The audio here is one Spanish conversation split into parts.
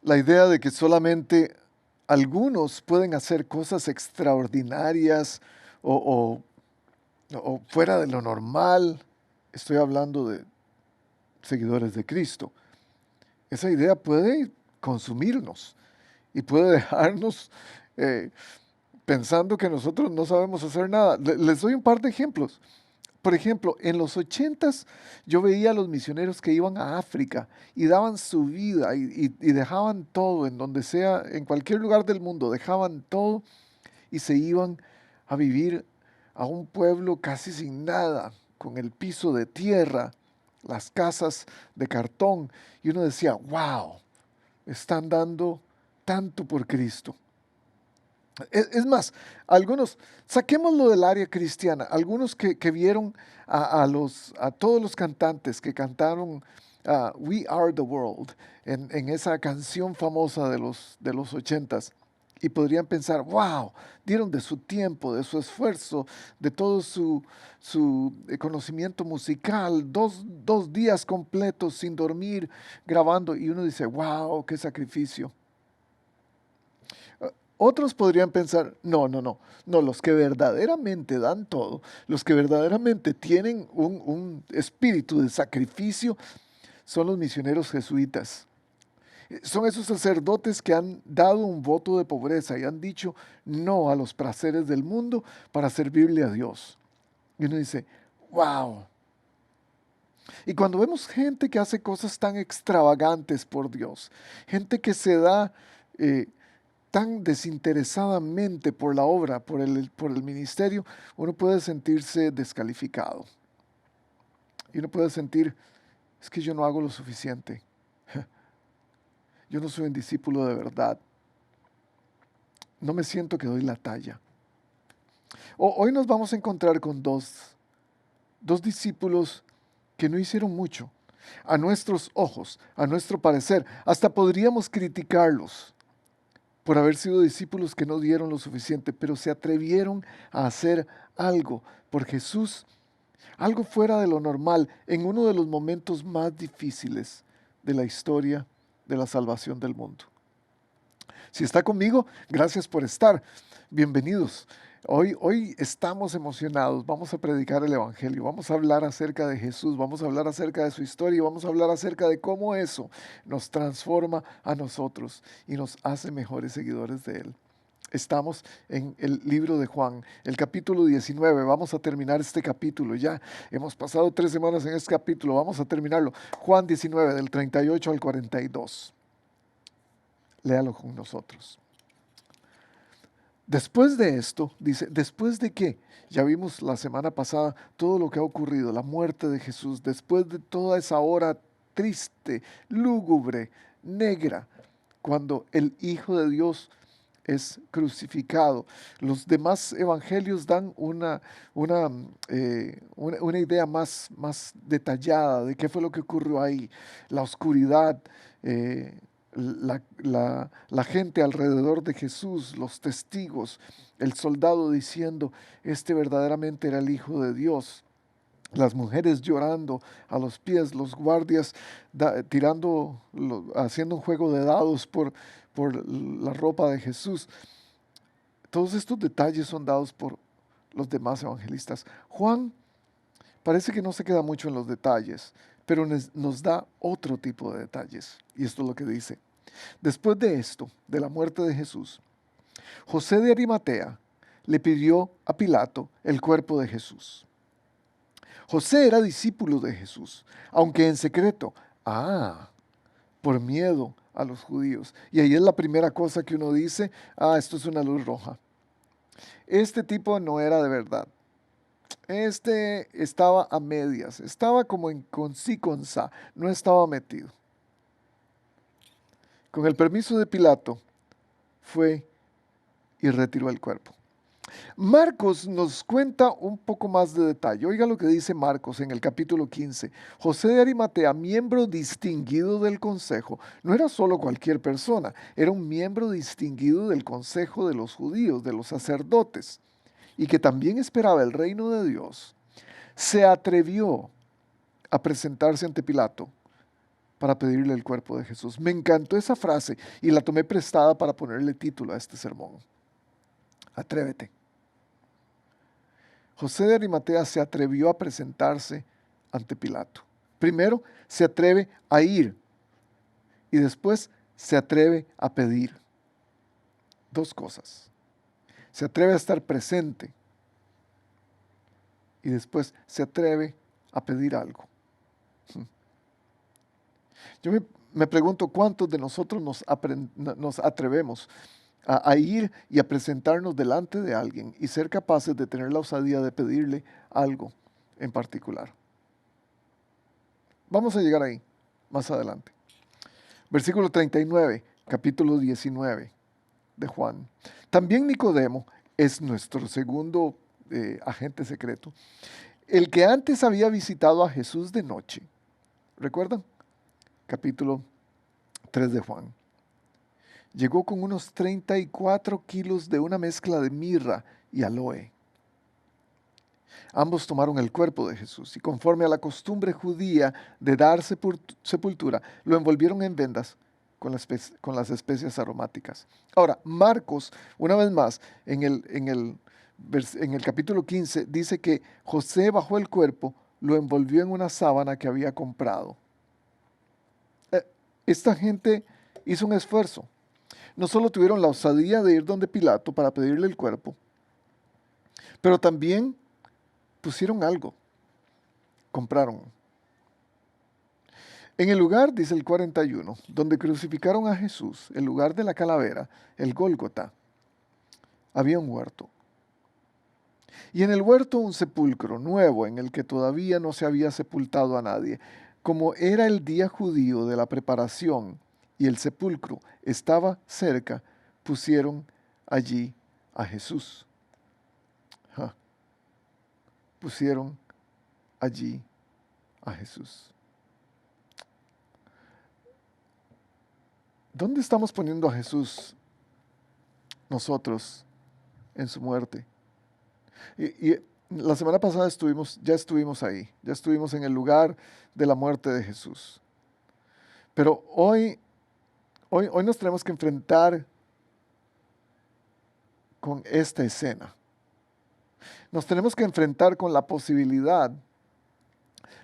La idea de que solamente algunos pueden hacer cosas extraordinarias o, o fuera de lo normal. Estoy hablando de seguidores de Cristo. Esa idea puede consumirnos y puede dejarnos eh, pensando que nosotros no sabemos hacer nada. Les doy un par de ejemplos. Por ejemplo, en los ochentas yo veía a los misioneros que iban a África y daban su vida y dejaban todo en donde sea, en cualquier lugar del mundo, dejaban todo y se iban a vivir a un pueblo casi sin nada, con el piso de tierra, las casas de cartón. Y uno decía, wow, están dando tanto por Cristo. Es más, algunos, saquémoslo del área cristiana, algunos que vieron a todos los cantantes que cantaron We Are the World en esa canción famosa de los ochentas, y podrían pensar, wow, dieron de su tiempo, de su esfuerzo, de todo su conocimiento musical, dos días completos sin dormir, grabando, y uno dice, wow, qué sacrificio. Otros podrían pensar, no, los que verdaderamente dan todo, los que verdaderamente tienen un espíritu de sacrificio, son los misioneros jesuitas. Son esos sacerdotes que han dado un voto de pobreza y han dicho no a los placeres del mundo para servirle a Dios. Y uno dice, wow. Y cuando vemos gente que hace cosas tan extravagantes por Dios, gente que se da eh, tan desinteresadamente por la obra, por el ministerio, uno puede sentirse descalificado. Y uno puede sentir, es que yo no hago lo suficiente. Yo no soy un discípulo de verdad. No me siento que doy la talla. Hoy nos vamos a encontrar con dos discípulos que no hicieron mucho. A nuestros ojos, a nuestro parecer, hasta podríamos criticarlos por haber sido discípulos que no dieron lo suficiente, pero se atrevieron a hacer algo por Jesús, algo fuera de lo normal, en uno de los momentos más difíciles de la historia de la salvación del mundo. Si está conmigo, gracias por estar. Bienvenidos. Hoy estamos emocionados, vamos a predicar el Evangelio, vamos a hablar acerca de Jesús, vamos a hablar acerca de su historia y vamos a hablar acerca de cómo eso nos transforma a nosotros y nos hace mejores seguidores de Él. Estamos en el libro de Juan, el capítulo 19. Vamos a terminar este capítulo ya. Hemos pasado 3 semanas en este capítulo, vamos a terminarlo. Juan 19, del 38 al 42. Léalo con nosotros. Después de esto, dice, después de que ya vimos la semana pasada todo lo que ha ocurrido, la muerte de Jesús, después de toda esa hora triste, lúgubre, negra, cuando el Hijo de Dios es crucificado. Los demás evangelios dan una idea más detallada de qué fue lo que ocurrió ahí, la oscuridad, la gente alrededor de Jesús, los testigos, el soldado diciendo, este verdaderamente era el Hijo de Dios. Las mujeres llorando a los pies, los guardias haciendo un juego de dados por la ropa de Jesús. Todos estos detalles son dados por los demás evangelistas. Juan parece que no se queda mucho en los detalles, pero nos da otro tipo de detalles. Y esto es lo que dice. Después de esto, de la muerte de Jesús, José de Arimatea le pidió a Pilato el cuerpo de Jesús. José era discípulo de Jesús, aunque en secreto. Por miedo a los judíos. Y ahí es la primera cosa que uno dice, esto es una luz roja. Este tipo no era de verdad. Este estaba a medias, estaba como en con sí con sa, no estaba metido. Con el permiso de Pilato, fue y retiró el cuerpo. Marcos nos cuenta un poco más de detalle. Oiga lo que dice Marcos en el capítulo 15. José de Arimatea, miembro distinguido del consejo, no era solo cualquier persona, era un miembro distinguido del consejo de los judíos, de los sacerdotes, y que también esperaba el reino de Dios. Se atrevió a presentarse ante Pilato para pedirle el cuerpo de Jesús. Me encantó esa frase y la tomé prestada para ponerle título a este sermón. Atrévete. José de Arimatea se atrevió a presentarse ante Pilato. Primero se atreve a ir y después se atreve a pedir. Dos cosas. Se atreve a estar presente y después se atreve a pedir algo. Yo me pregunto cuántos de nosotros nos atrevemos a ir y a presentarnos delante de alguien y ser capaces de tener la osadía de pedirle algo en particular. Vamos a llegar ahí más adelante. Versículo 39, capítulo 19 de Juan. También Nicodemo es nuestro segundo agente secreto, el que antes había visitado a Jesús de noche. ¿Recuerdan? Capítulo 3 de Juan. Llegó con unos 34 kilos de una mezcla de mirra y aloe. Ambos tomaron el cuerpo de Jesús y conforme a la costumbre judía de dar sepultura, lo envolvieron en vendas con las especias aromáticas. Ahora, Marcos, una vez más, en el capítulo 15, dice que José bajó el cuerpo, lo envolvió en una sábana que había comprado. Esta gente hizo un esfuerzo. No solo tuvieron la osadía de ir donde Pilato para pedirle el cuerpo, pero también pusieron algo, compraron. En el lugar, dice el 41, donde crucificaron a Jesús, el lugar de la calavera, el Gólgota, había un huerto. Y en el huerto un sepulcro nuevo en el que todavía no se había sepultado a nadie. Como era el día judío de la preparación y el sepulcro estaba cerca, pusieron allí a Jesús. Pusieron allí a Jesús. ¿Dónde estamos poniendo a Jesús nosotros en su muerte? Y la semana pasada ya estuvimos ahí, ya estuvimos en el lugar de la muerte de Jesús. Pero hoy nos tenemos que enfrentar con esta escena. Nos tenemos que enfrentar con la posibilidad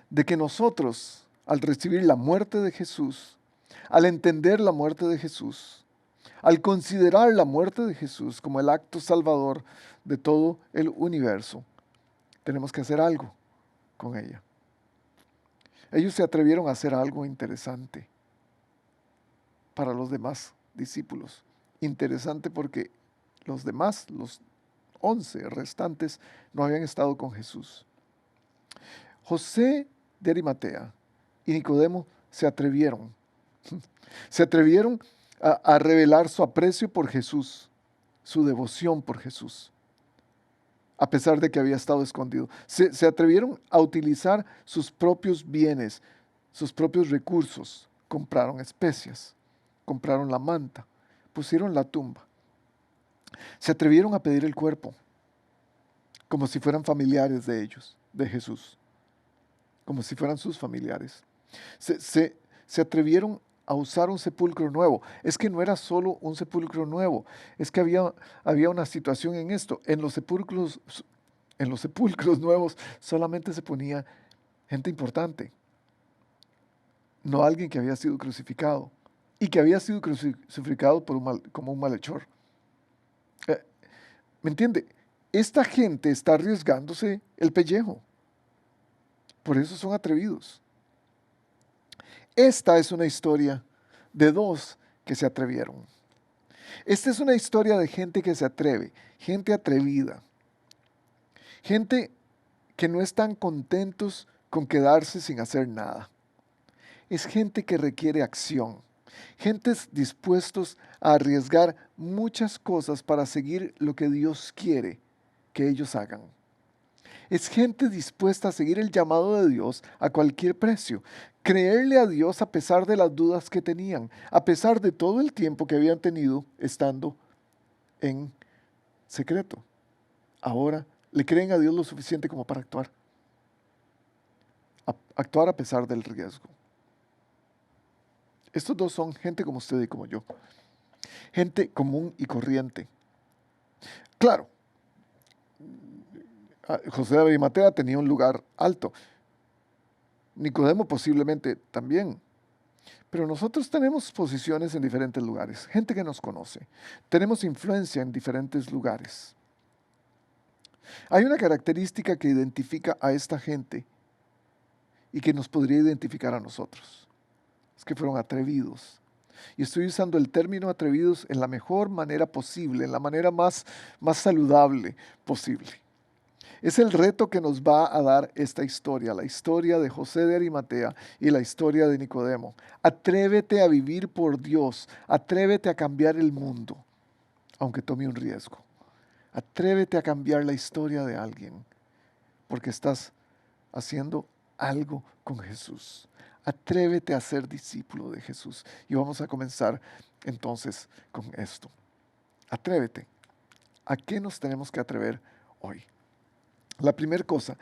de que nosotros, al recibir la muerte de Jesús, al entender la muerte de Jesús, al considerar la muerte de Jesús como el acto salvador de todo el universo, tenemos que hacer algo con ella. Ellos se atrevieron a hacer algo interesante para los demás discípulos. Interesante porque los demás, los 11 restantes, no habían estado con Jesús. José de Arimatea y Nicodemo se atrevieron. Se atrevieron a revelar su aprecio por Jesús, su devoción por Jesús, a pesar de que había estado escondido. Se atrevieron a utilizar sus propios bienes, sus propios recursos. Compraron especias, compraron la manta, pusieron la tumba. Se atrevieron a pedir el cuerpo, como si fueran familiares de ellos, de Jesús, como si fueran sus familiares. Se atrevieron a usar un sepulcro nuevo. Es que no era solo un sepulcro nuevo, es que había una situación en esto. En los sepulcros nuevos solamente se ponía gente importante, no alguien que había sido crucificado y que había sido crucificado como un malhechor. ¿Me entiende? Esta gente está arriesgándose el pellejo. Por eso son atrevidos. Esta es una historia de dos que se atrevieron. Esta es una historia de gente que se atreve, gente atrevida, gente que no están contentos con quedarse sin hacer nada. Es gente que requiere acción, gentes dispuestos a arriesgar muchas cosas para seguir lo que Dios quiere que ellos hagan. Es gente dispuesta a seguir el llamado de Dios a cualquier precio, creerle a Dios a pesar de las dudas que tenían, a pesar de todo el tiempo que habían tenido estando en secreto. Ahora le creen a Dios lo suficiente como para actuar. Actuar a pesar del riesgo. Estos dos son gente como usted y como yo, gente común y corriente. Claro, José de Arimatea tenía un lugar alto, Nicodemo posiblemente también, pero nosotros tenemos posiciones en diferentes lugares, gente que nos conoce, tenemos influencia en diferentes lugares. Hay una característica que identifica a esta gente y que nos podría identificar a nosotros. Es que fueron atrevidos. Y estoy usando el término atrevidos en la mejor manera posible, en la manera más saludable posible. Es el reto que nos va a dar esta historia, la historia de José de Arimatea y la historia de Nicodemo. Atrévete a vivir por Dios, atrévete a cambiar el mundo, aunque tome un riesgo. Atrévete a cambiar la historia de alguien, porque estás haciendo algo con Jesús. Atrévete a ser discípulo de Jesús. Y vamos a comenzar entonces con esto. Atrévete. ¿A qué nos tenemos que atrever hoy? La primera cosa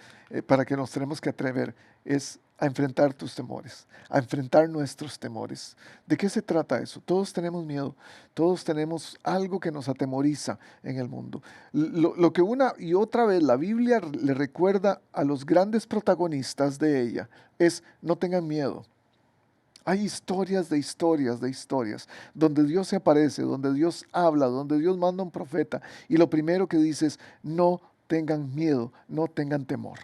para que nos tenemos que atrever es a enfrentar tus temores, a enfrentar nuestros temores. ¿De qué se trata eso? Todos tenemos miedo, todos tenemos algo que nos atemoriza en el mundo. Lo que una y otra vez la Biblia le recuerda a los grandes protagonistas de ella es no tengan miedo. Hay historias de historias de historias, donde Dios se aparece, donde Dios habla, donde Dios manda un profeta y lo primero que dice es no tengan miedo, no tengan temor.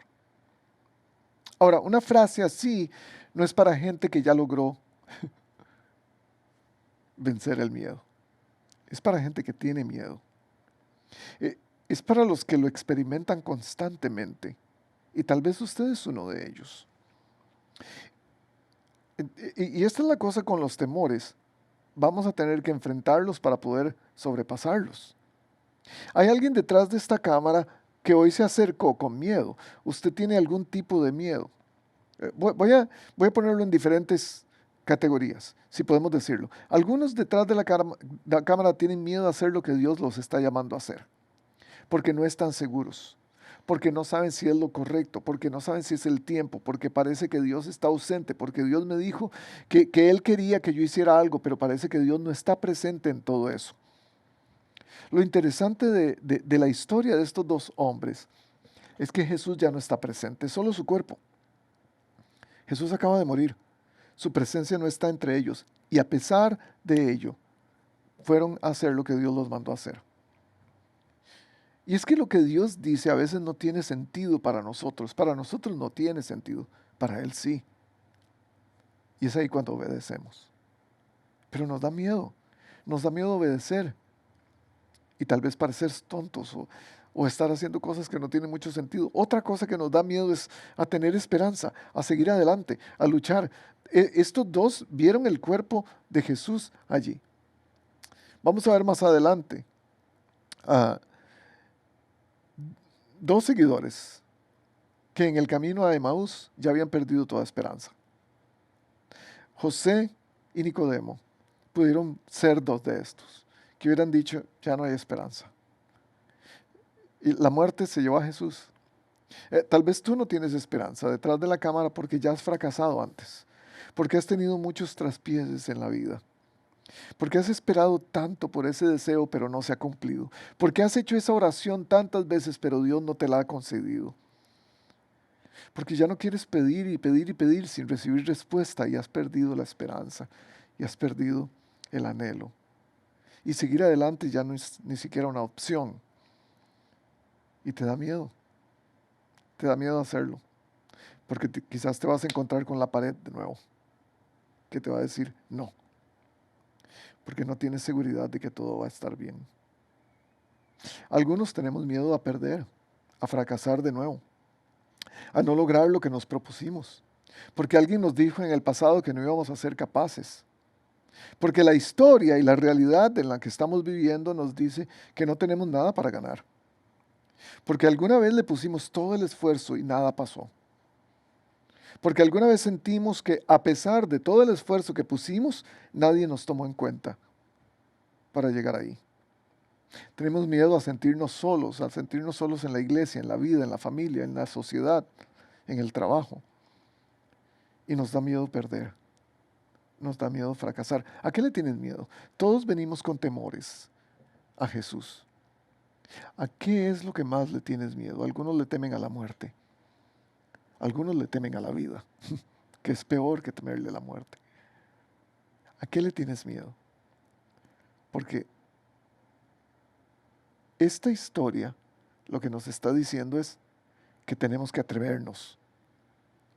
Ahora, una frase así no es para gente que ya logró vencer el miedo. Es para gente que tiene miedo. Es para los que lo experimentan constantemente. Y tal vez usted es uno de ellos. Y esta es la cosa con los temores. Vamos a tener que enfrentarlos para poder sobrepasarlos. Hay alguien detrás de esta cámara que hoy se acercó con miedo. Usted tiene algún tipo de miedo. Voy a ponerlo en diferentes categorías, si podemos decirlo. Algunos detrás de la cámara tienen miedo a hacer lo que Dios los está llamando a hacer, porque no están seguros, porque no saben si es lo correcto, porque no saben si es el tiempo, porque parece que Dios está ausente, porque Dios me dijo que Él quería que yo hiciera algo, pero parece que Dios no está presente en todo eso. Lo interesante de la historia de estos dos hombres es que Jesús ya no está presente, solo su cuerpo. Jesús acaba de morir, su presencia no está entre ellos y a pesar de ello, fueron a hacer lo que Dios los mandó a hacer. Y es que lo que Dios dice a veces no tiene sentido para nosotros no tiene sentido, para Él sí. Y es ahí cuando obedecemos. Pero nos da miedo obedecer y tal vez parecer tontos o estar haciendo cosas que no tienen mucho sentido. Otra cosa que nos da miedo es a tener esperanza, a seguir adelante, a luchar. Estos dos vieron el cuerpo de Jesús allí. Vamos a ver más adelante. Dos seguidores que en el camino a Emaús ya habían perdido toda esperanza. José y Nicodemo pudieron ser dos de estos, que hubieran dicho, ya no hay esperanza. Y la muerte se llevó a Jesús. Tal vez tú no tienes esperanza detrás de la cámara porque ya has fracasado antes, porque has tenido muchos traspieses en la vida, porque has esperado tanto por ese deseo pero no se ha cumplido, porque has hecho esa oración tantas veces pero Dios no te la ha concedido, porque ya no quieres pedir y pedir y pedir sin recibir respuesta y has perdido la esperanza y has perdido el anhelo. Y seguir adelante ya no es ni siquiera una opción y te da miedo. Te da miedo hacerlo, porque quizás te vas a encontrar con la pared de nuevo, que te va a decir no, porque no tienes seguridad de que todo va a estar bien. Algunos tenemos miedo a perder, a fracasar de nuevo, a no lograr lo que nos propusimos, porque alguien nos dijo en el pasado que no íbamos a ser capaces, porque la historia y la realidad en la que estamos viviendo nos dice que no tenemos nada para ganar. Porque alguna vez le pusimos todo el esfuerzo y nada pasó. Porque alguna vez sentimos que a pesar de todo el esfuerzo que pusimos, nadie nos tomó en cuenta para llegar ahí. Tenemos miedo a sentirnos solos en la iglesia, en la vida, en la familia, en la sociedad, en el trabajo. Y nos da miedo perder. nos da miedo fracasar. ¿A qué le tienes miedo? Todos venimos con temores a Jesús. ¿A qué es lo que más le tienes miedo? Algunos le temen a la muerte. Algunos le temen a la vida, que es peor que temerle a la muerte. ¿A qué le tienes miedo? Porque esta historia lo que nos está diciendo es que tenemos que atrevernos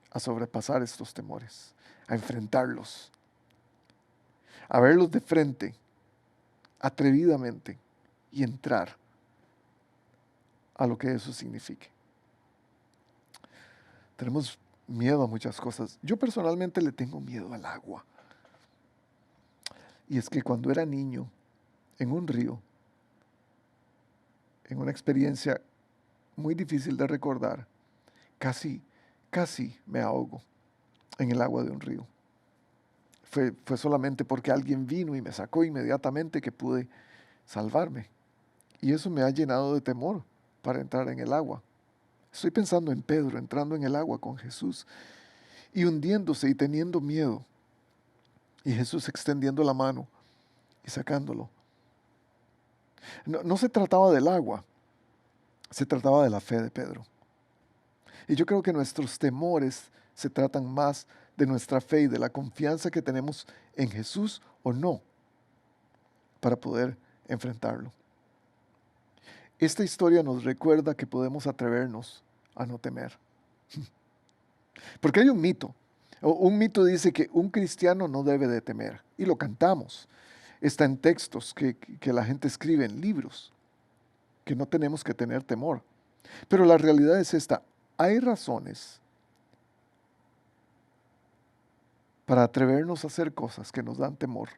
a sobrepasar estos temores, a enfrentarlos, a verlos de frente, atrevidamente, y entrar a lo que eso signifique. Tenemos miedo a muchas cosas. Yo personalmente le tengo miedo al agua. Y es que cuando era niño, en un río, en una experiencia muy difícil de recordar, casi me ahogo en el agua de un río. Fue solamente porque alguien vino y me sacó inmediatamente que pude salvarme. Y eso me ha llenado de temor para entrar en el agua. Estoy pensando en Pedro entrando en el agua con Jesús y hundiéndose y teniendo miedo. Y Jesús extendiendo la mano y sacándolo. No se trataba del agua, se trataba de la fe de Pedro. Y yo creo que nuestros temores se tratan más de nuestra fe y de la confianza que tenemos en Jesús o no para poder enfrentarlo. Esta historia nos recuerda que podemos atrevernos a no temer. Porque hay un mito. Un mito dice que un cristiano no debe de temer. Y lo cantamos. Está en textos que la gente escribe en libros. Que no tenemos que tener temor. Pero la realidad es esta. Hay razones para atrevernos a hacer cosas que nos dan temor.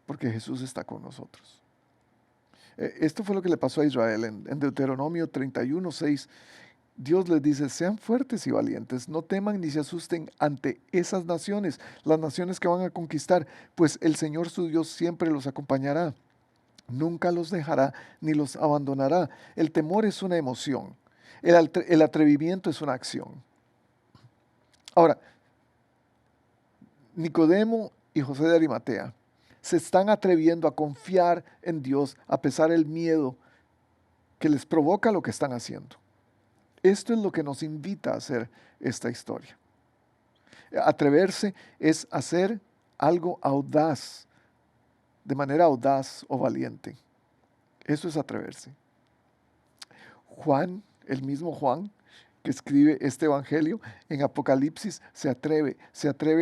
Porque Jesús está con nosotros. Esto fue lo que le pasó a Israel en Deuteronomio 31:6. Dios les dice, sean fuertes y valientes, no teman ni se asusten ante esas naciones, las naciones que van a conquistar, pues el Señor su Dios siempre los acompañará. Nunca los dejará ni los abandonará. El temor es una emoción, el atrevimiento es una acción. Ahora, Nicodemo y José de Arimatea se están atreviendo a confiar en Dios a pesar del miedo que les provoca lo que están haciendo. Esto es lo que nos invita a hacer esta historia. Atreverse es hacer algo audaz, de manera audaz o valiente. Eso es atreverse. Juan, el mismo Juan, que escribe este evangelio, en Apocalipsis se atreve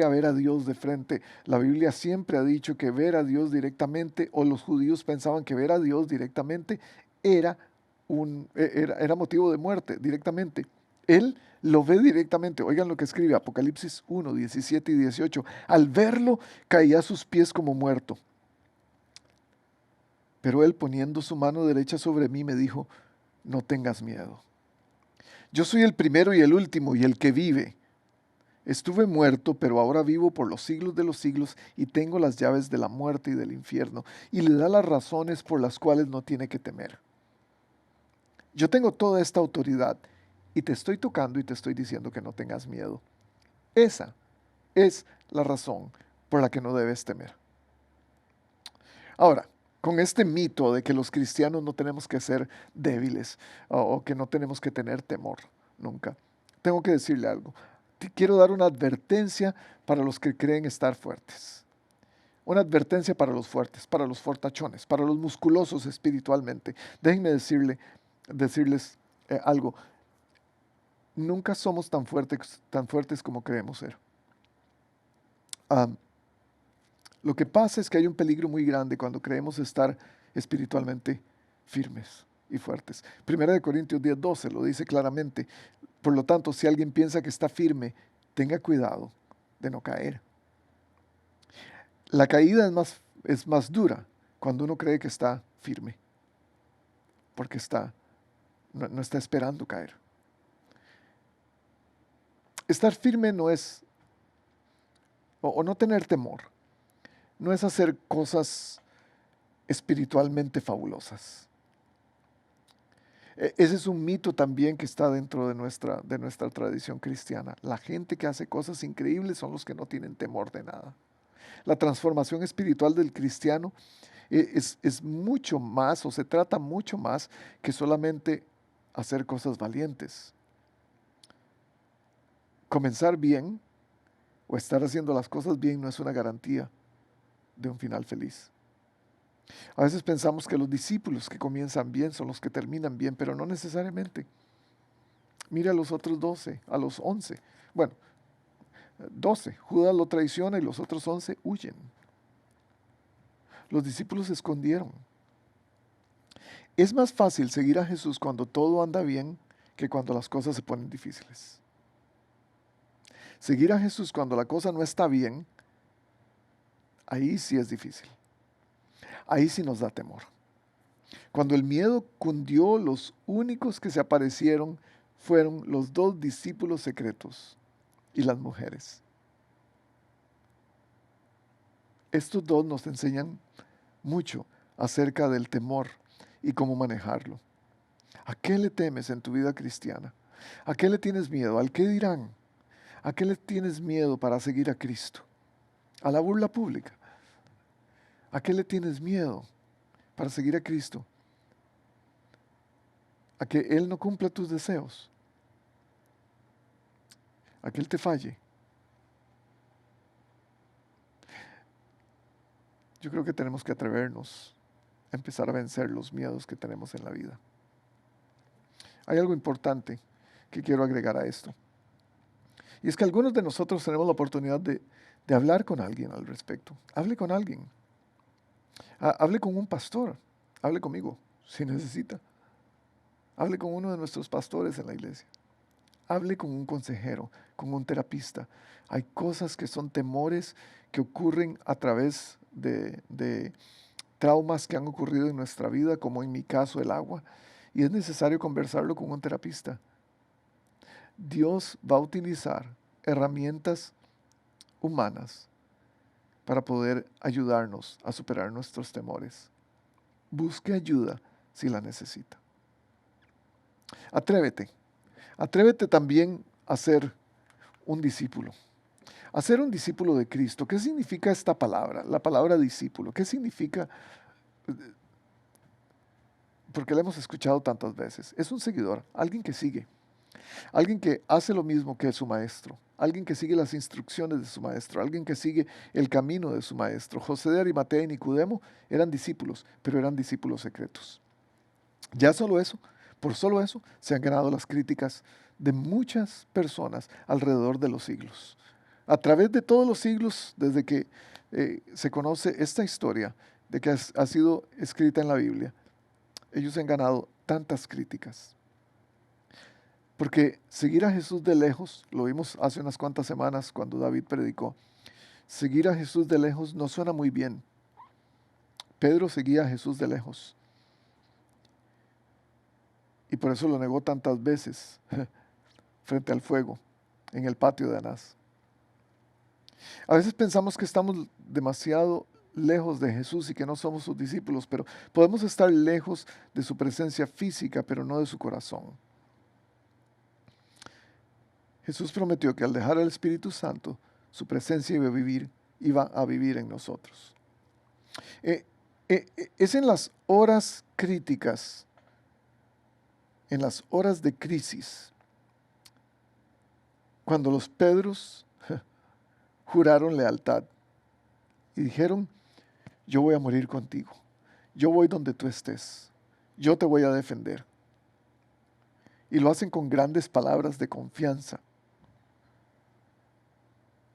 a ver a Dios de frente. La Biblia siempre ha dicho que ver a Dios directamente, o los judíos pensaban que ver a Dios directamente era motivo de muerte directamente. Él lo ve directamente. Oigan lo que escribe Apocalipsis 1, 17 y 18. Al verlo, caía a sus pies como muerto. Pero él, poniendo su mano derecha sobre mí, me dijo, no tengas miedo. Yo soy el primero y el último y el que vive. Estuve muerto, pero ahora vivo por los siglos de los siglos y tengo las llaves de la muerte y del infierno. Y le da las razones por las cuales no tiene que temer. Yo tengo toda esta autoridad y te estoy tocando y te estoy diciendo que no tengas miedo. Esa es la razón por la que no debes temer. Ahora, con este mito de que los cristianos no tenemos que ser débiles o que no tenemos que tener temor nunca, tengo que decirle algo. Quiero dar una advertencia para los que creen estar fuertes. Una advertencia para los fuertes, para los fortachones, para los musculosos espiritualmente. Déjenme decirles algo. Nunca somos tan fuertes como creemos ser. Lo que pasa es que hay un peligro muy grande cuando creemos estar espiritualmente firmes y fuertes. Primera de Corintios 10:12 lo dice claramente. Por lo tanto, si alguien piensa que está firme, tenga cuidado de no caer. La caída es más dura cuando uno cree que está firme, porque no está esperando caer. Estar firme no es, o no tener temor, no es hacer cosas espiritualmente fabulosas. Ese es un mito también que está dentro de nuestra tradición cristiana. La gente que hace cosas increíbles son los que no tienen temor de nada. La transformación espiritual del cristiano es mucho más, o se trata mucho más que solamente hacer cosas valientes. Comenzar bien o estar haciendo las cosas bien no es una garantía de un final feliz. A veces pensamos que los discípulos que comienzan bien son los que terminan bien, pero no necesariamente. Mira a los otros 12, a los 11. Bueno, 12. Judas lo traiciona y los otros 11 huyen. Los discípulos se escondieron. Es más fácil seguir a Jesús cuando todo anda bien que cuando las cosas se ponen difíciles. Seguir a Jesús cuando la cosa no está bien, ahí sí es difícil. Ahí sí nos da temor. Cuando el miedo cundió, los únicos que se aparecieron fueron los 2 discípulos secretos y las mujeres. Estos 2 nos enseñan mucho acerca del temor y cómo manejarlo. ¿A qué le temes en tu vida cristiana? ¿A qué le tienes miedo? ¿Al qué dirán? ¿A qué le tienes miedo para seguir a Cristo? ¿A la burla pública? ¿A qué le tienes miedo para seguir a Cristo? ¿A que Él no cumpla tus deseos? ¿A que Él te falle? Yo creo que tenemos que atrevernos a empezar a vencer los miedos que tenemos en la vida. Hay algo importante que quiero agregar a esto. Y es que algunos de nosotros tenemos la oportunidad de hablar con alguien al respecto. Hable con alguien. Hable con un pastor. Hable conmigo, si necesita. Hable con uno de nuestros pastores en la iglesia. Hable con un consejero, con un terapista. Hay cosas que son temores que ocurren a través de traumas que han ocurrido en nuestra vida, como en mi caso el agua, y es necesario conversarlo con un terapista. Dios va a utilizar herramientas humanas para poder ayudarnos a superar nuestros temores. Busque ayuda si la necesita. Atrévete. Atrévete también a ser un discípulo. A ser un discípulo de Cristo. ¿Qué significa esta palabra? La palabra discípulo. ¿Qué significa? Porque la hemos escuchado tantas veces. Es un seguidor, alguien que sigue. Alguien que hace lo mismo que su maestro. Alguien que sigue las instrucciones de su maestro. Alguien que sigue el camino de su maestro. José de Arimatea y Nicodemo eran discípulos, pero eran discípulos secretos. Ya solo eso, por solo eso, se han ganado las críticas de muchas personas alrededor de los siglos. A través de todos los siglos, desde que se conoce esta historia de que ha sido escrita en la Biblia, ellos han ganado tantas críticas. Porque seguir a Jesús de lejos, lo vimos hace unas cuantas semanas cuando David predicó, seguir a Jesús de lejos no suena muy bien. Pedro seguía a Jesús de lejos. Y por eso lo negó tantas veces frente al fuego en el patio de Anás. A veces pensamos que estamos demasiado lejos de Jesús y que no somos sus discípulos, pero podemos estar lejos de su presencia física, pero no de su corazón. Jesús prometió que al dejar al Espíritu Santo, su presencia iba a vivir en nosotros. Es en las horas críticas, en las horas de crisis, cuando los Pedros juraron lealtad y dijeron, yo voy a morir contigo, yo voy donde tú estés, yo te voy a defender. Y lo hacen con grandes palabras de confianza.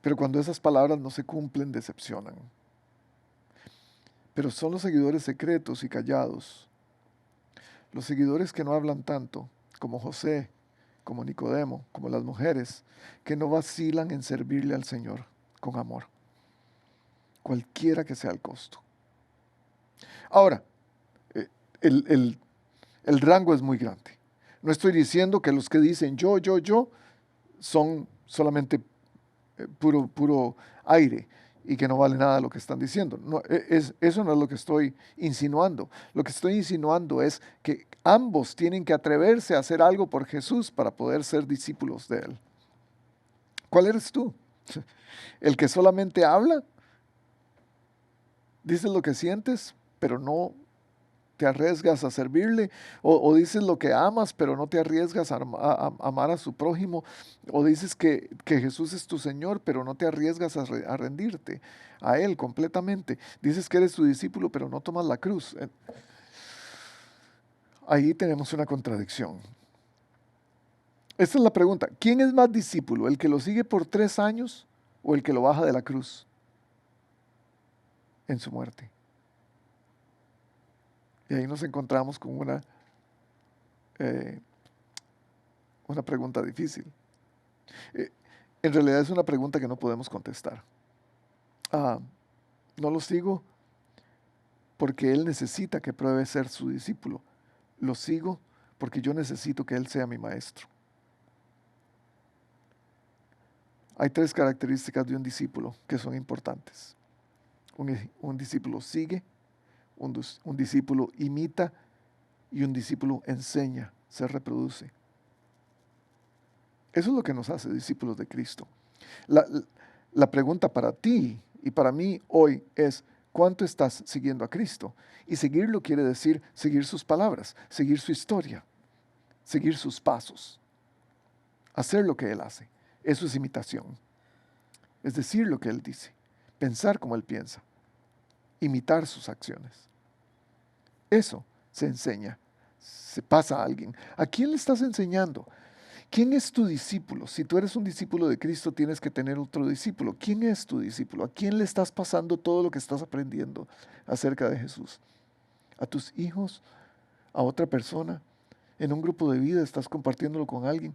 Pero cuando esas palabras no se cumplen, decepcionan. Pero son los seguidores secretos y callados, los seguidores que no hablan tanto, como José, como Nicodemo, como las mujeres, que no vacilan en servirle al Señor con amor, cualquiera que sea el costo. Ahora, el rango es muy grande. No estoy diciendo que los que dicen yo, son solamente puro aire y que no vale nada lo que están diciendo. No, eso no es lo que estoy insinuando. Lo que estoy insinuando es que ambos tienen que atreverse a hacer algo por Jesús para poder ser discípulos de Él. ¿Cuál eres tú? ¿El que solamente habla Dices lo que sientes, pero no te arriesgas a servirle, o dices lo que amas, pero no te arriesgas a amar a su prójimo, o dices que Jesús es tu Señor, pero no te arriesgas a rendirte a Él completamente. Dices que eres su discípulo, pero no tomas la cruz. Ahí tenemos una contradicción. Esta es la pregunta. ¿Quién es más discípulo? ¿El que lo sigue por 3 años o el que lo baja de la cruz en su muerte? Y ahí nos encontramos con eh, una pregunta difícil. Eh, en realidad es una pregunta que no podemos contestar. Ah, no lo sigo porque Él necesita que pruebe ser su discípulo. Lo sigo porque yo necesito que Él sea mi maestro. Hay 3 características de un discípulo que son importantes. Un discípulo sigue, un discípulo imita y un discípulo enseña, se reproduce. Eso es lo que nos hace discípulos de Cristo. La, la pregunta para ti y para mí hoy es, ¿cuánto estás siguiendo a Cristo? Y seguirlo quiere decir seguir sus palabras, seguir su historia, seguir sus pasos, hacer lo que Él hace. Eso es imitación. Es decir lo que Él dice, pensar como Él piensa, imitar sus acciones. Eso se enseña, se pasa a alguien. ¿A quién le estás enseñando? ¿Quién es tu discípulo? Si tú eres un discípulo de Cristo, tienes que tener otro discípulo. ¿Quién es tu discípulo? ¿A quién le estás pasando todo lo que estás aprendiendo acerca de Jesús? ¿A tus hijos? ¿A otra persona? ¿En un grupo de vida estás compartiéndolo con alguien?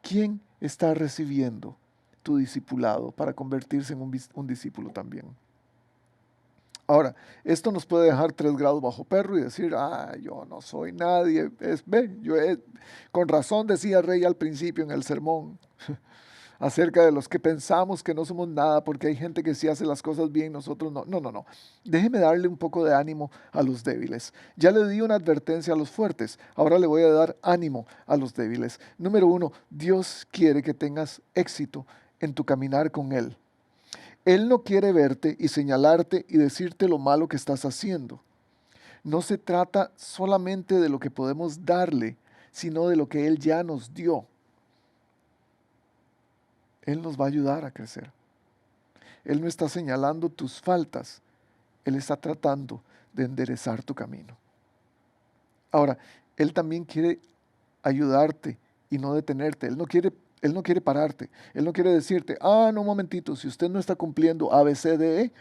¿Quién está recibiendo tu discipulado para convertirse en un discípulo también? Ahora, esto nos puede dejar 3 grados bajo perro y decir, yo no soy nadie. Con razón decía Rey al principio en el sermón acerca de los que pensamos que no somos nada porque hay gente que sí hace las cosas bien, nosotros no. No, no, no. Déjeme darle un poco de ánimo a los débiles. Ya le di una advertencia a los fuertes, ahora le voy a dar ánimo a los débiles. Número 1, Dios quiere que tengas éxito en tu caminar con Él. Él no quiere verte y señalarte y decirte lo malo que estás haciendo. No se trata solamente de lo que podemos darle, sino de lo que Él ya nos dio. Él nos va a ayudar a crecer. Él no está señalando tus faltas, Él está tratando de enderezar tu camino. Ahora, Él también quiere ayudarte y no detenerte. Él no quiere pararte. Él no quiere decirte, no, un momentito, si usted no está cumpliendo A, B, C, D, E,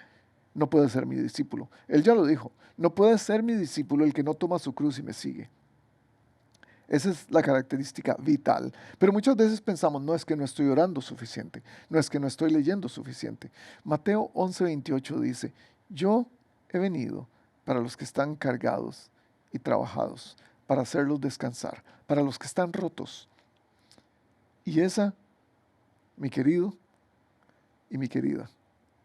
no puede ser mi discípulo. Él ya lo dijo, no puede ser mi discípulo el que no toma su cruz y me sigue. Esa es la característica vital. Pero muchas veces pensamos, no es que no estoy orando suficiente, no es que no estoy leyendo suficiente. Mateo 11:28 dice, yo he venido para los que están cargados y trabajados, para hacerlos descansar, para los que están rotos. Y esa, mi querido y mi querida,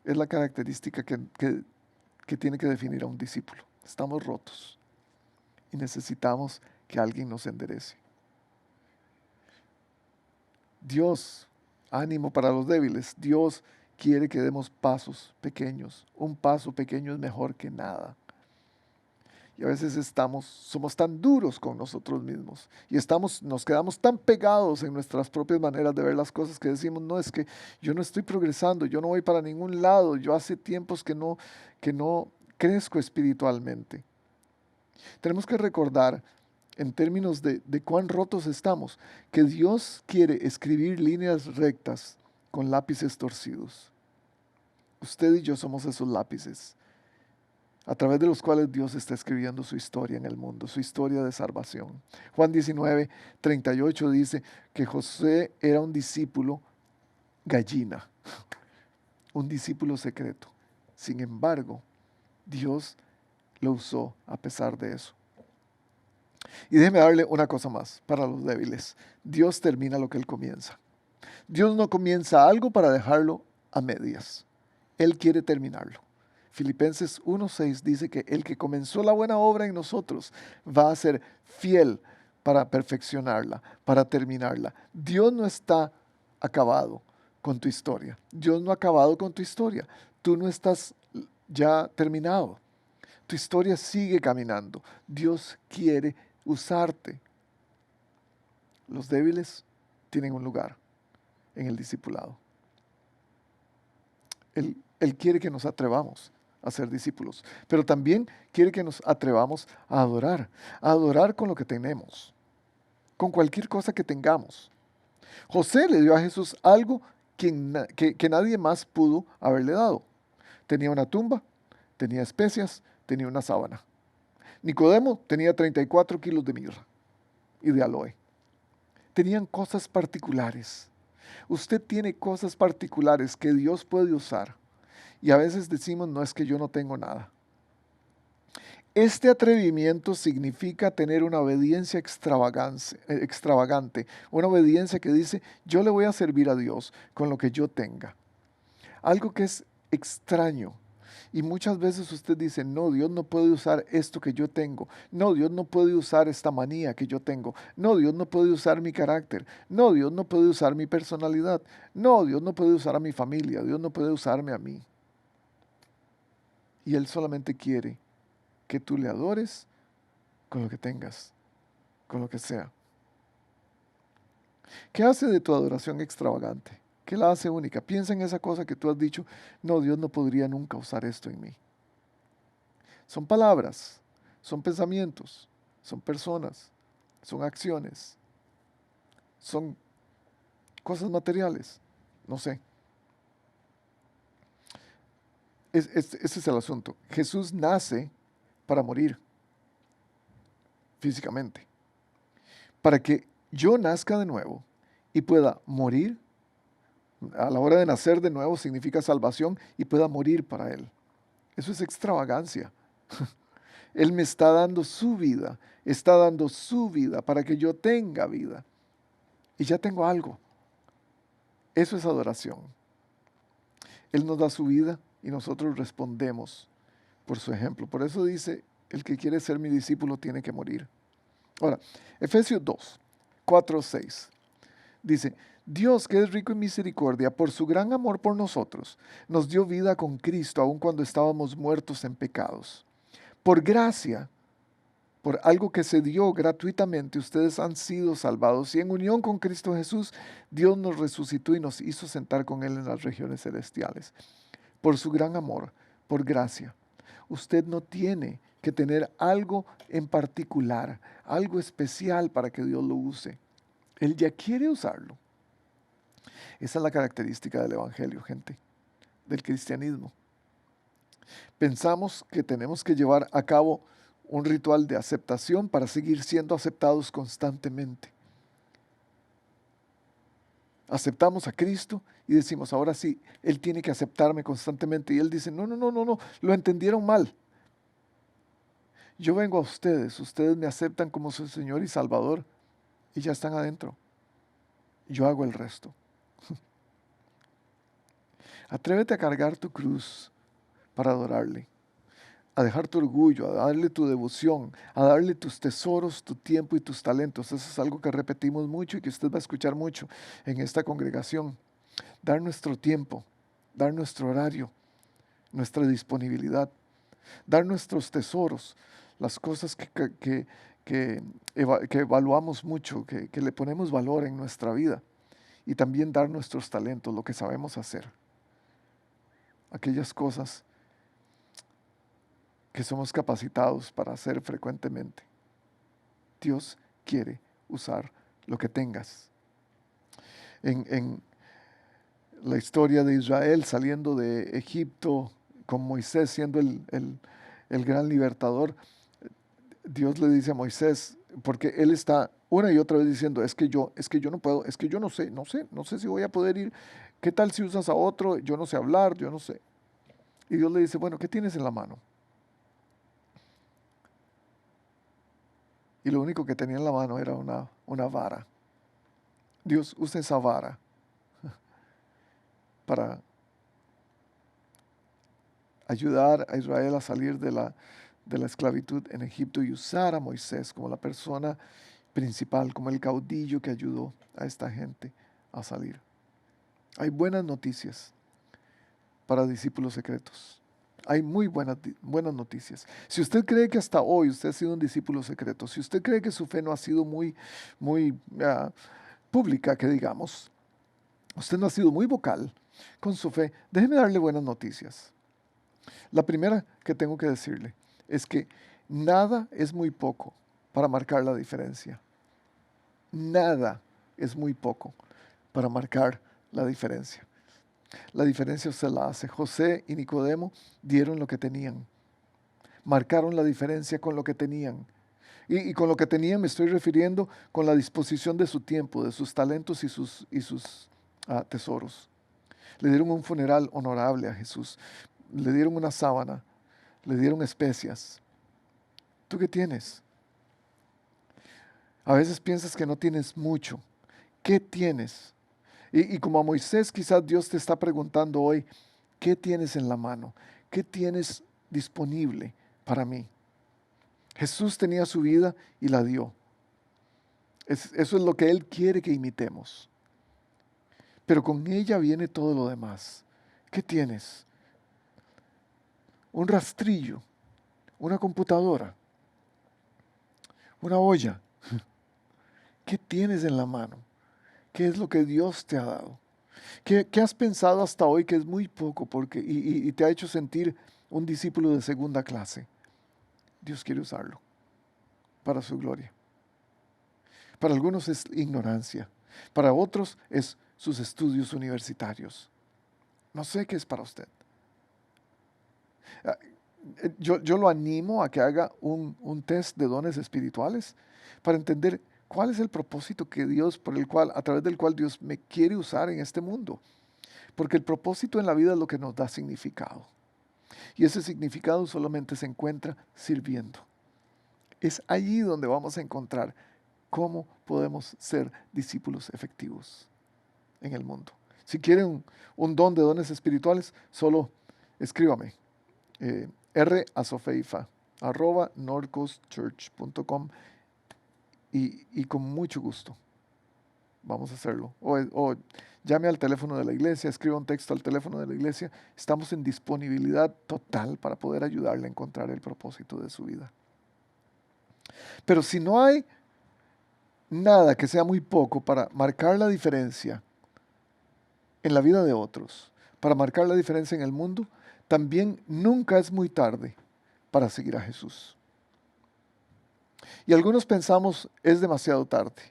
es la característica que tiene que definir a un discípulo. Estamos rotos y necesitamos que alguien nos enderece. Dios, ánimo para los débiles, Dios quiere que demos pasos pequeños. Un paso pequeño es mejor que nada. Y a veces somos tan duros con nosotros mismos y nos quedamos tan pegados en nuestras propias maneras de ver las cosas que decimos, no, es que yo no estoy progresando, yo no voy para ningún lado, yo hace tiempos que no crezco espiritualmente. Tenemos que recordar, en términos de cuán rotos estamos, que Dios quiere escribir líneas rectas con lápices torcidos. Usted y yo somos esos lápices, a través de los cuales Dios está escribiendo su historia en el mundo, su historia de salvación. Juan 19:38 dice que José era un discípulo gallina, un discípulo secreto. Sin embargo, Dios lo usó a pesar de eso. Y déjeme darle una cosa más para los débiles. Dios termina lo que Él comienza. Dios no comienza algo para dejarlo a medias. Él quiere terminarlo. Filipenses 1:6 dice que el que comenzó la buena obra en nosotros va a ser fiel para perfeccionarla, para terminarla. Dios no está acabado con tu historia. Dios no ha acabado con tu historia. Tú no estás ya terminado. Tu historia sigue caminando. Dios quiere usarte. Los débiles tienen un lugar en el discipulado. Él quiere que nos atrevamos a ser discípulos, pero también quiere que nos atrevamos a adorar con lo que tenemos, con cualquier cosa que tengamos. José le dio a Jesús algo que nadie más pudo haberle dado. Tenía una tumba, tenía especias, tenía una sábana. Nicodemo tenía 34 kilos de mirra y de aloe. Tenían cosas particulares. Usted tiene cosas particulares que Dios puede usar. Y a veces decimos, no, es que yo no tengo nada. Este atrevimiento significa tener una obediencia extravagante, una obediencia que dice, yo le voy a servir a Dios con lo que yo tenga. Algo que es extraño. Y muchas veces usted dice, no, Dios no puede usar esto que yo tengo. No, Dios no puede usar esta manía que yo tengo. No, Dios no puede usar mi carácter. No, Dios no puede usar mi personalidad. No, Dios no puede usar a mi familia. Dios no puede usarme a mí. Y Él solamente quiere que tú le adores con lo que tengas, con lo que sea. ¿Qué hace de tu adoración extravagante? ¿Qué la hace única? Piensa en esa cosa que tú has dicho, no, Dios no podría nunca usar esto en mí. Son palabras, son pensamientos, son personas, son acciones, son cosas materiales, no sé. Ese es el asunto. Jesús nace para morir físicamente, para que yo nazca de nuevo y pueda morir. A la hora de nacer de nuevo significa salvación y pueda morir para Él. Eso es extravagancia. Él me está dando su vida para que yo tenga vida. Y ya tengo algo. Eso es adoración. Él nos da su vida y nosotros respondemos por su ejemplo. Por eso dice, el que quiere ser mi discípulo tiene que morir. Ahora, Efesios 2, 4, 6. Dice, Dios, que es rico en misericordia, por su gran amor por nosotros, nos dio vida con Cristo, aun cuando estábamos muertos en pecados. Por gracia, por algo que se dio gratuitamente, ustedes han sido salvados. Y en unión con Cristo Jesús, Dios nos resucitó y nos hizo sentar con Él en las regiones celestiales. Por su gran amor, por gracia. Usted no tiene que tener algo en particular, algo especial para que Dios lo use. Él ya quiere usarlo. Esa es la característica del Evangelio, gente, del cristianismo. Pensamos que tenemos que llevar a cabo un ritual de aceptación para seguir siendo aceptados constantemente. Aceptamos a Cristo y decimos, ahora sí, Él tiene que aceptarme constantemente. Y Él dice, no, lo entendieron mal. Yo vengo a ustedes me aceptan como su Señor y Salvador y ya están adentro. Yo hago el resto. Atrévete a cargar tu cruz para adorarle, a dejar tu orgullo, a darle tu devoción, a darle tus tesoros, tu tiempo y tus talentos. Eso es algo que repetimos mucho y que usted va a escuchar mucho en esta congregación. Dar nuestro tiempo, dar nuestro horario, nuestra disponibilidad, dar nuestros tesoros, las cosas que evaluamos mucho, que le ponemos valor en nuestra vida, y también dar nuestros talentos, lo que sabemos hacer, aquellas cosas que somos capacitados para hacer frecuentemente. Dios quiere usar lo que tengas. En la historia de Israel saliendo de Egipto, con Moisés siendo el gran libertador, Dios le dice a Moisés, porque él está una y otra vez diciendo, es que yo no puedo, es que yo no sé si voy a poder ir. ¿Qué tal si usas a otro? Yo no sé hablar, yo no sé. Y Dios le dice, bueno, ¿qué tienes en la mano? Y lo único que tenía en la mano era una vara. Dios usa esa vara para ayudar a Israel a salir de la esclavitud en Egipto y usar a Moisés como la persona principal, como el caudillo que ayudó a esta gente a salir. Hay buenas noticias para discípulos secretos. Hay muy buenas noticias. Si usted cree que hasta hoy usted ha sido un discípulo secreto, si usted cree que su fe no ha sido muy pública, que digamos, usted no ha sido muy vocal con su fe, déjeme darle buenas noticias. La primera que tengo que decirle es que nada es muy poco para marcar la diferencia. Nada es muy poco para marcar la diferencia. La diferencia se la hace. José y Nicodemo dieron lo que tenían. Marcaron la diferencia con lo que tenían. Y con lo que tenían me estoy refiriendo con la disposición de su tiempo, de sus talentos y sus tesoros. Le dieron un funeral honorable a Jesús. Le dieron una sábana. Le dieron especias. ¿Tú qué tienes? A veces piensas que no tienes mucho. ¿Qué tienes? Y como a Moisés, quizás Dios te está preguntando hoy, ¿qué tienes en la mano? ¿Qué tienes disponible para mí? Jesús tenía su vida y la dio. Eso es lo que Él quiere que imitemos. Pero con ella viene todo lo demás. ¿Qué tienes? Un rastrillo, una computadora, una olla. ¿Qué tienes en la mano? ¿Qué es lo que Dios te ha dado? ¿Qué has pensado hasta hoy que es muy poco y te ha hecho sentir un discípulo de segunda clase? Dios quiere usarlo para su gloria. Para algunos es ignorancia, para otros es sus estudios universitarios. No sé qué es para usted. Ah, Yo lo animo a que haga un test de dones espirituales para entender cuál es el propósito que Dios, a través del cual Dios me quiere usar en este mundo. Porque el propósito en la vida es lo que nos da significado. Y ese significado solamente se encuentra sirviendo. Es allí donde vamos a encontrar cómo podemos ser discípulos efectivos en el mundo. Si quieren un don de dones espirituales, solo escríbame. rasofeifa@norcoschurch.com y con mucho gusto vamos a hacerlo. O llame al teléfono de la iglesia, escriba un texto al teléfono de la iglesia. Estamos en disponibilidad total para poder ayudarle a encontrar el propósito de su vida. Pero si no hay nada que sea muy poco para marcar la diferencia en la vida de otros, para marcar la diferencia en el mundo, también nunca es muy tarde para seguir a Jesús. Y algunos pensamos, es demasiado tarde.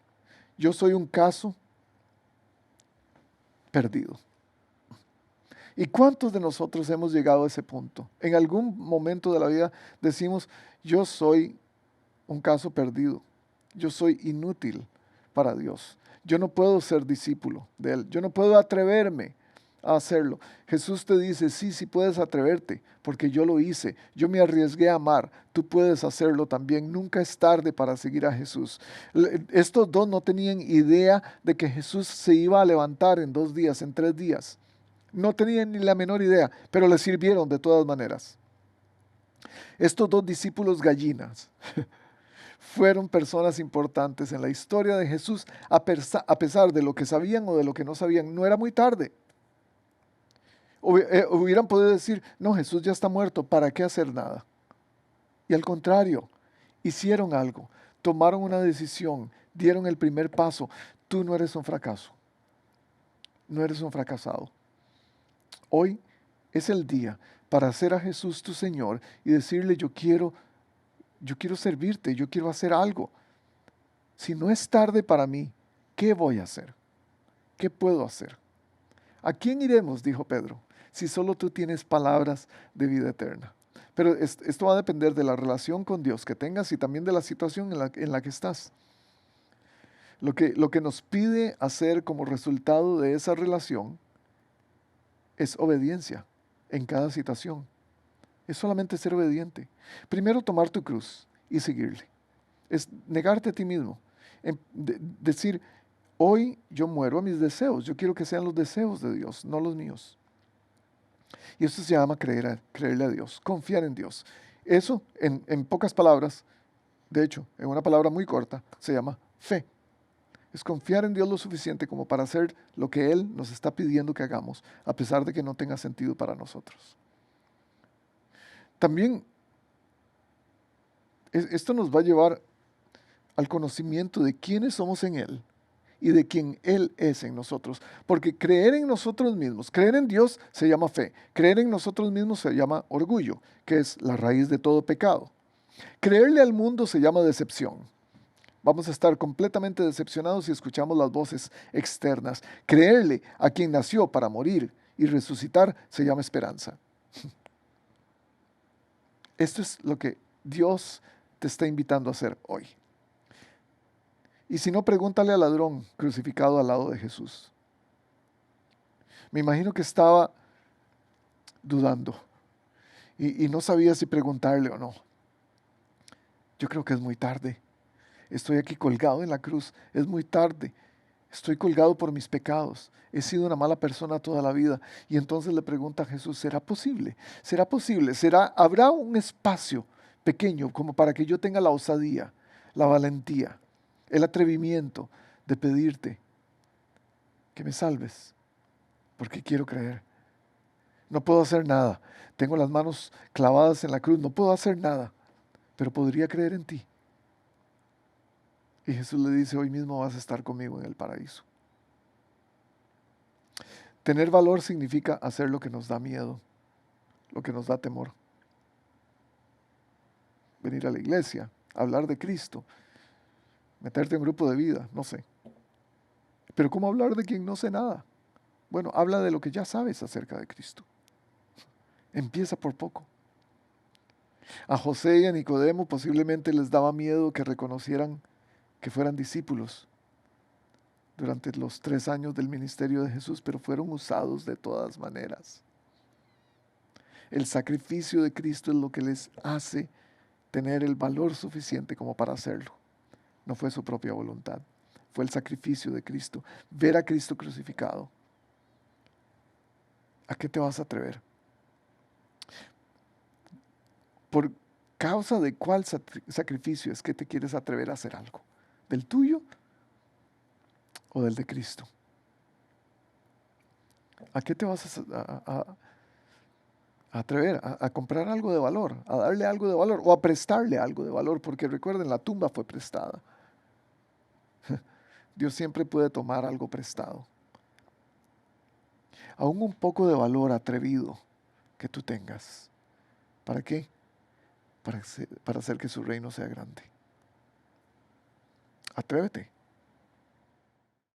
Yo soy un caso perdido. ¿Y cuántos de nosotros hemos llegado a ese punto? En algún momento de la vida decimos, yo soy un caso perdido. Yo soy inútil para Dios. Yo no puedo ser discípulo de Él. Yo no puedo atreverme a hacerlo. Jesús te dice, sí, sí puedes atreverte, porque yo lo hice. Yo me arriesgué a amar. Tú puedes hacerlo también. Nunca es tarde para seguir a Jesús. Estos dos no tenían idea de que Jesús se iba a levantar en 2 días, en 3 días. No tenían ni la menor idea, pero le sirvieron de todas maneras. Estos dos discípulos gallinas fueron personas importantes en la historia de Jesús, a pesar de lo que sabían o de lo que no sabían. No era muy tarde. Hubieran podido decir, no, Jesús ya está muerto, ¿para qué hacer nada? Y al contrario, hicieron algo, tomaron una decisión, dieron el primer paso. Tú no eres un fracaso, no eres un fracasado. Hoy es el día para hacer a Jesús tu Señor y decirle, yo quiero servirte, yo quiero hacer algo. Si no es tarde para mí, ¿qué voy a hacer? ¿Qué puedo hacer? ¿A quién iremos? Dijo Pedro, si solo tú tienes palabras de vida eterna. Pero esto va a depender de la relación con Dios que tengas y también de la situación en la que estás. Lo que nos pide hacer como resultado de esa relación es obediencia en cada situación. Es solamente ser obediente. Primero tomar tu cruz y seguirle. Es negarte a ti mismo. Decir, hoy yo muero a mis deseos. Yo quiero que sean los deseos de Dios, no los míos. Y eso se llama creerle a Dios, confiar en Dios. Eso, en pocas palabras, de hecho, en una palabra muy corta, se llama fe. Es confiar en Dios lo suficiente como para hacer lo que Él nos está pidiendo que hagamos, a pesar de que no tenga sentido para nosotros. También esto nos va a llevar al conocimiento de quiénes somos en Él y de quién Él es en nosotros. Porque creer en nosotros mismos, creer en Dios se llama fe. Creer en nosotros mismos se llama orgullo, que es la raíz de todo pecado. Creerle al mundo se llama decepción. Vamos a estar completamente decepcionados si escuchamos las voces externas. Creerle a quien nació para morir y resucitar se llama esperanza. Esto es lo que Dios te está invitando a hacer hoy. Y si no, pregúntale al ladrón crucificado al lado de Jesús. Me imagino que estaba dudando y no sabía si preguntarle o no. Yo creo que es muy tarde. Estoy aquí colgado en la cruz. Es muy tarde. Estoy colgado por mis pecados. He sido una mala persona toda la vida. Y entonces le pregunta a Jesús, ¿será posible? ¿Será posible? ¿Habrá un espacio pequeño como para que yo tenga la osadía, la valentía, el atrevimiento de pedirte que me salves? Porque quiero creer. No puedo hacer nada. Tengo las manos clavadas en la cruz. No puedo hacer nada. Pero podría creer en ti. Y Jesús le dice, hoy mismo vas a estar conmigo en el paraíso. Tener valor significa hacer lo que nos da miedo, lo que nos da temor. Venir a la iglesia, hablar de Cristo, meterte en un grupo de vida, no sé. Pero ¿cómo hablar de quien no sé nada? Bueno, habla de lo que ya sabes acerca de Cristo. Empieza por poco. A José y a Nicodemo posiblemente les daba miedo que reconocieran que fueran discípulos durante los 3 años del ministerio de Jesús, pero fueron usados de todas maneras. El sacrificio de Cristo es lo que les hace tener el valor suficiente como para hacerlo. No fue su propia voluntad, fue el sacrificio de Cristo. Ver a Cristo crucificado. ¿A qué te vas a atrever? ¿Por causa de cuál sacrificio es que te quieres atrever a hacer algo? ¿Del tuyo o del de Cristo? ¿A qué te vas a atrever? A comprar algo de valor, a darle algo de valor o a prestarle algo de valor, porque recuerden, la tumba fue prestada. Dios siempre puede tomar algo prestado. Aún un poco de valor atrevido que tú tengas. ¿Para qué? Para hacer que su reino sea grande. Atrévete.